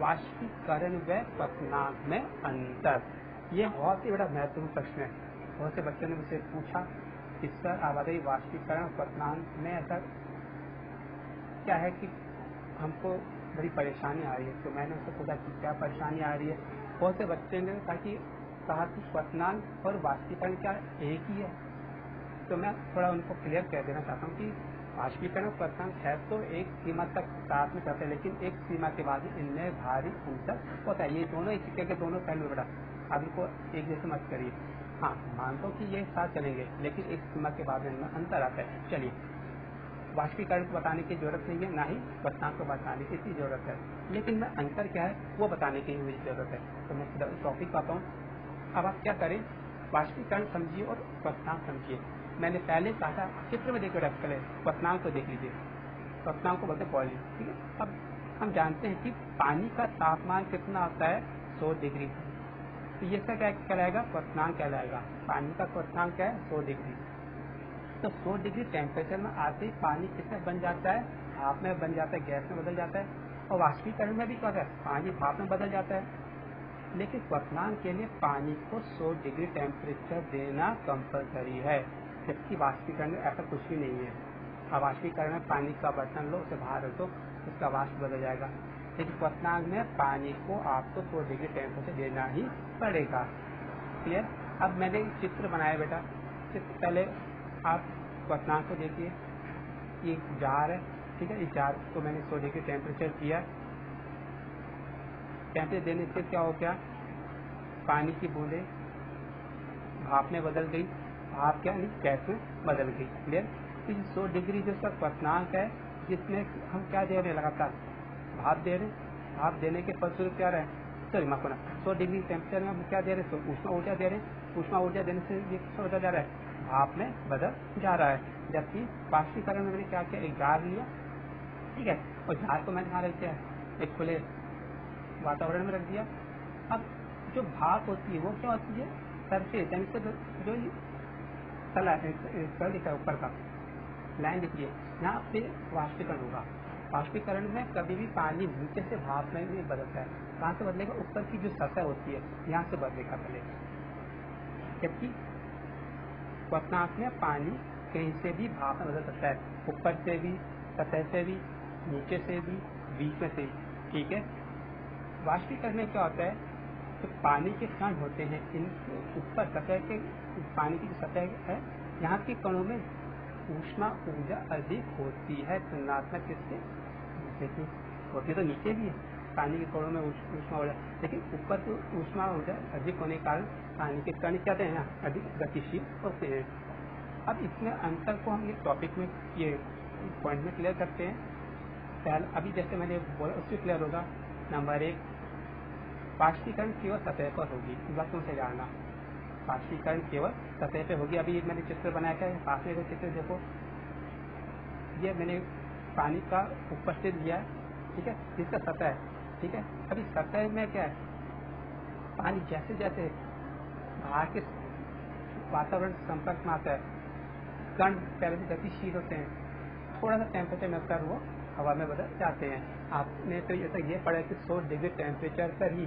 वाष्पीकरण व क्वथनांक में अंतर। ये बहुत ही बड़ा महत्वपूर्ण प्रश्न है। बहुत से बच्चों ने मुझसे पूछा कि सर आप बताइए वाष्पीकरण और क्वथनांक में ऐसा क्या है कि हमको बड़ी परेशानी आ रही है। तो मैंने उससे पूछा कि क्या परेशानी आ रही है। बहुत से बच्चे ने कहा कि क्वथनांक और वाष्पीकरण क्या एक ही है। तो मैं थोड़ा उनको क्लियर कर देना चाहता हूँ कि वाष्पीकरण और क्वथनांक है तो एक सीमा तक साथ में चलते हैं, लेकिन एक सीमा के बाद इनमें भारी अंतर होता है। ये दोनों एक सिक्के के दोनों पहलू बड़ा, आप इनको एक जैसे मत करिए। हाँ, मानता हूँ कि ये साथ चलेंगे, लेकिन एक सीमा के बाद इनमें अंतर आता है। चलिए, वाष्पीकरण को बताने की जरूरत नहीं है, ना ही क्वथनांक को बताने की इतनी जरूरत है, लेकिन मैं अंतर क्या है वो बताने की मुझे जरूरत है। तो मैं टॉपिक पर आता हूँ। अब आप क्या करें, वाष्पीकरण समझिए और क्वथनांक समझिए। मैंने पहले कहा था चित्र में देखकर रख करें, क्वथनांक को देख लीजिए। क्वथनांक को बोलते हैं बॉइलिंग, ठीक है। अब हम जानते हैं कि पानी का तापमान कितना होता है, 100 डिग्री। तो ये क्या कहलाएगा, क्वथनांक कहलाएगा। पानी का क्वथनांक क्या है, 100 डिग्री। तो 100 डिग्री टेम्परेचर में आते ही पानी किसमें बन जाता है, भाप में बन जाता है, गैस में बदल जाता है। और वाष्पीकरण में भी क्या होता है, पानी भाप में बदल जाता है। लेकिन क्वथनांक के लिए पानी को 100 डिग्री टेम्परेचर देना कंपलसरी है, जबकि वाष्पीकरण में ऐसा कुछ भी नहीं है। अब वाष्पीकरण में पानी का बर्तन लो, उसे बाहर रखो, उसका वाष्प बदल जाएगा। लेकिन क्वथनांक में पानी को आपको 100 डिग्री टेम्परेचर देना ही पड़ेगा। क्लियर। अब मैंने एक चित्र बनाया बेटा। चित्र पहले आप क्वथनांक को देखिए, ये जार है, ठीक है। इस जार को मैंने 100 डिग्री टेम्परेचर दिया। टेम्परेचर देने से क्या हो गया, पानी की बूंदे भाप में बदल गई, भाप क्या नहीं गैस में बदल गई। क्लियर। तो 100 डिग्री जो उसका क्वथनांक है, जिसमें हम क्या दे रहे हैं, लगातार भाप दे रहे हैं। भाप देने के फलस्वरूप क्या रहे, सॉरी माफ करना, 100 डिग्री टेम्परेचर में हम क्या दे रहे हैं, तो ऊष्मा ऊर्जा दे रहे हैं। ऊष्मा ऊर्जा देने से ये क्या होता जा रहा है, भाप में बदल जा रहा है। जबकि वाष्पीकरण में मैंने क्या किया, एक जार लिया, ठीक है, और जार को मैंने कहाँ रख दिया, एक खुले वातावरण में रख दिया। अब जो भाप होती है वो क्या होती है, सरफेस यानी जो तला दिखा है ऊपर का लाइन दिखिए, यहाँ पे वाष्पीकरण होगा। वाष्पीकरण में कभी भी पानी नीचे से भाप में नहीं बदलता है। कहाँ से बदलेगा, ऊपर की जो सतह होती है यहाँ से बदलेगा पहले। जबकि क्वथनांक में पानी कहीं से भी भाप में बदल सकता है, ऊपर से भी, सतह से भी, नीचे से भी, बीच में से, ठीक है। वाष्पीकरण में क्या होता है, तो पानी के कण होते हैं, इनके ऊपर सतह के, पानी की जो सतह है यहाँ के कणों में ऊष्मा ऊर्जा अधिक होती है तुलनात्मक किससे, देखिए होती तो नीचे भी है पानी के कणों में ऊष्मा ऊर्जा, लेकिन ऊपर तो ऊष्मा ऊर्जा अधिक होने के कारण पानी के कण क्या हैं ना अधिक गतिशील होते हैं। अब इसमें अंतर को हम एक टॉपिक में ये पॉइंट में क्लियर करते हैं। पहले अभी जैसे मैंने बोला उससे क्लियर होगा। नंबर 1, वाष्पीकरण केवल सतह पर होगी, इस बात को मुझे जानना। वाष्पीकरण केवल सतह पे होगी। अभी मैंने चित्र बनाया है, पास में चित्र देखो, ये मैंने पानी का ऊपर से लिया है, ठीक है, जिसका सतह है, ठीक है। अभी सतह में क्या है, पानी जैसे जैसे बाहर के वातावरण संपर्क में आता है, कण पहले से गतिशील होते हैं, थोड़ा सा टेम्परेचर में कर वो हवा में बदल जाते हैं। आपने तो ऐसा ये पढ़ा है कि 100 डिग्री टेम्परेचर पर ही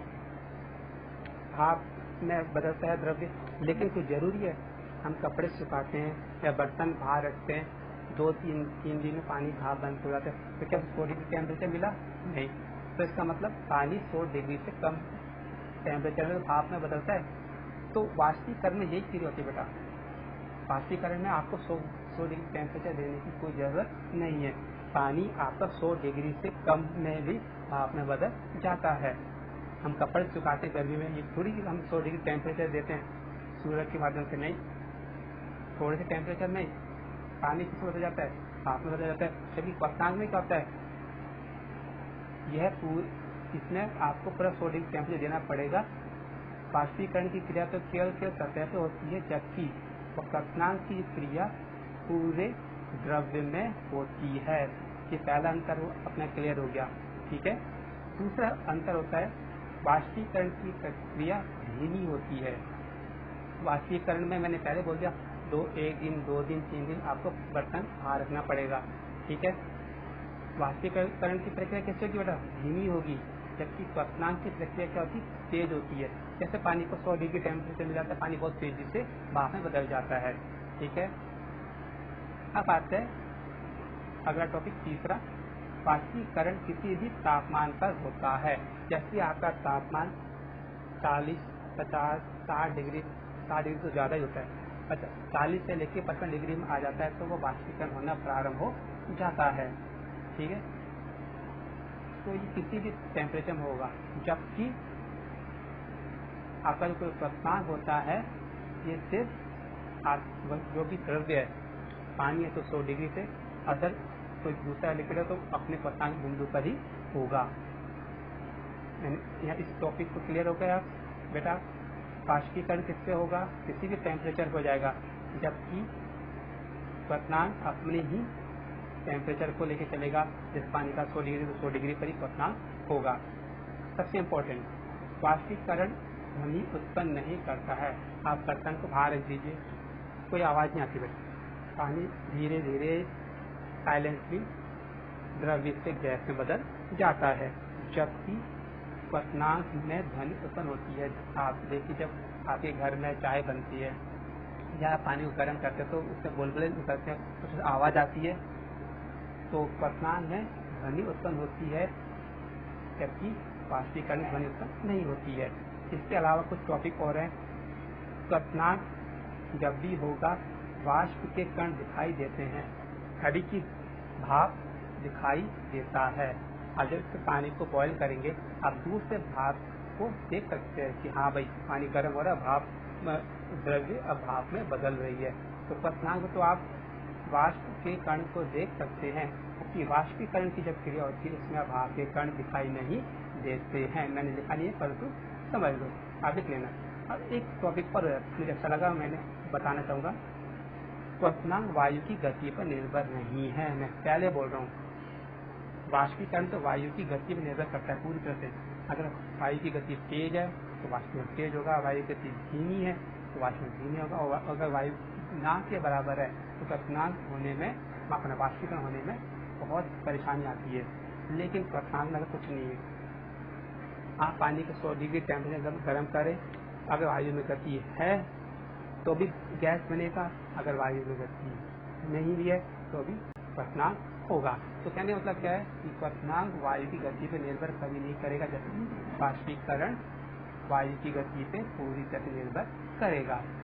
भाप में बदलता है द्रव्य, लेकिन कुछ जरूरी है, हम कपड़े सुखाते हैं या बर्तन बाहर रखते हैं, 2-3 दिन में पानी भाप बंद हो जाता है, तो क्या 100 डिग्री टेम्परेचर मिला, नहीं। तो इसका मतलब पानी 100 डिग्री से कम टेम्परेचर में भाप में बदलता है। तो वाष्पीकरण में यही चीज होती है बेटा, वाष्पीकरण में आपको 100 डिग्री टेम्परेचर देने की कोई जरूरत नहीं है। पानी आपका 100 डिग्री से कम में भी भाप में बदल जाता है। हम कपड़े सुखाते गर्मी में, ये थोड़ी हम 100 डिग्री टेम्परेचर देते हैं सूरज के माध्यम से, नहीं, थोड़े से टेम्परेचर नहीं, पानी किस बदल जाता है, भाप में बदल जाता है। जबकि क्वथनांक में क्या होता है, यह इसमें आपको पूरा 100 डिग्री टेम्परेचर देना पड़ेगा। वाष्पीकरण की क्रिया तो केवल सतह पे होती है, जबकि क्वथनांक की क्रिया पूरे द्रव्य में होती है। ये पहला अंतर अपना क्लियर हो गया, ठीक है। दूसरा अंतर होता है, वाष्पीकरण की प्रक्रिया धीमी होती है। वाष्पीकरण में मैंने पहले बोल दिया, 1 दिन 2 दिन 3 दिन आपको बर्तन बाहर रखना पड़ेगा, ठीक है। वाष्पीकरण की प्रक्रिया कैसे होगी बेटा, धीमी होगी। जबकि क्वथनांक की प्रक्रिया क्या होती है, तेज होती है। जैसे पानी को 100 डिग्री टेम्परेचर मिल जाता है, पानी बहुत तेजी से भाप में बदल जाता है। ठीक है, अब आते हैं अगला टॉपिक तीसरा, वाष्पीकरण किसी भी तापमान पर होता है। जैसे आपका तापमान 40, 50, 60 डिग्री तो ज़्यादा ही होता है, 40 से लेकर 55 डिग्री में आ जाता है तो वो वाष्पीकरण होना प्रारंभ हो जाता है। ठीक है, तो ये किसी भी टेम्परेचर में होगा। जबकि आपका जो कोई क्वथनांक होता है ये सिर्फ जो भी द्रव्य है, पानी है तो 100 डिग्री से, अदर कोई दूसरा लिक्विड है तो अपने क्वथनांक बिंदु पर ही होगा। यहाँ इस टॉपिक को क्लियर हो गया बेटा। वाष्पीकरण किससे होगा, किसी भी टेम्परेचर हो जाएगा, जबकि क्वथनांक अपने ही टेम्परेचर को लेके चलेगा। जैसे पानी का 100 डिग्री तो 100 डिग्री पर ही क्वथनांक होगा। सबसे इम्पोर्टेंट, वाष्पीकरण ध्वनि उत्पन्न नहीं करता है। आप बर्तन को बाहर रख दीजिए, कोई आवाज़ नहीं आती बेटा, पानी धीरे धीरे साइलेंटली द्रव्य से गैस में बदल जाता है। जबकि क्वथनांक में ध्वनि उत्पन्न होती है। आप देखिए, जब आपके घर में चाय बनती है या पानी को गर्म करते हैं तो उसमें बुलबुले निकलते हैं, कुछ आवाज़ आती है, तो क्वथनांक में ध्वनि उत्पन्न होती है, जबकि वाष्पीकरण में ध्वनि उत्पन्न नहीं होती है। इसके अलावा कुछ टॉपिक और हैं। क्वथनांक जब भी होगा वाष्प के कण दिखाई देते हैं, घड़ी की भाप दिखाई देता है। अब जब पानी को बॉयल करेंगे, आप दूर से भाप को देख सकते हैं कि हाँ भाई पानी गर्म हो रहा है, भाप द्रव्य अब भाप में बदल रही है। तो क्वथनांक तो आप वाष्प के कण को देख सकते हैं, क्योंकि वाष्पीकरण की जब क्रिया होती है उसमें भाप के कण दिखाई नहीं देते हैं। मैंने लिखा नहीं है, परंतु समझ लो, आप लिख लेना। अब एक टॉपिक पर मुझे अच्छा लगा, मैंने बताना चाहूँगा। क्वथनांक वायु की गति पर निर्भर नहीं है। मैं पहले बोल रहा हूँ, वाष्पीकरण तो वायु की गति पर निर्भर करता है पूरी तरह से। अगर वायु की गति तेज है तो वाष्पीकरण तेज होगा, वायु की गति धीमी है तो वाष्पीकरण धीमी होगा, और अगर वायु ना के बराबर है तो क्वथनांक होने में, अपना वाष्पीकरण होने में बहुत परेशानी आती है। लेकिन क्वथनांक में कुछ नहीं है। आप पानी को 100 डिग्री टेम्परेचर गर्म करें, अगर वायु में गति है तो भी गैस बनेगा, अगर वायु में गति नहीं भी है तो भी क्वथनांक होगा। तो कहने का मतलब क्या है कि क्वथनांक वायु की गति पर निर्भर कभी नहीं करेगा, जबकि वाष्पीकरण वायु की गति पे पूरी तरह निर्भर करेगा।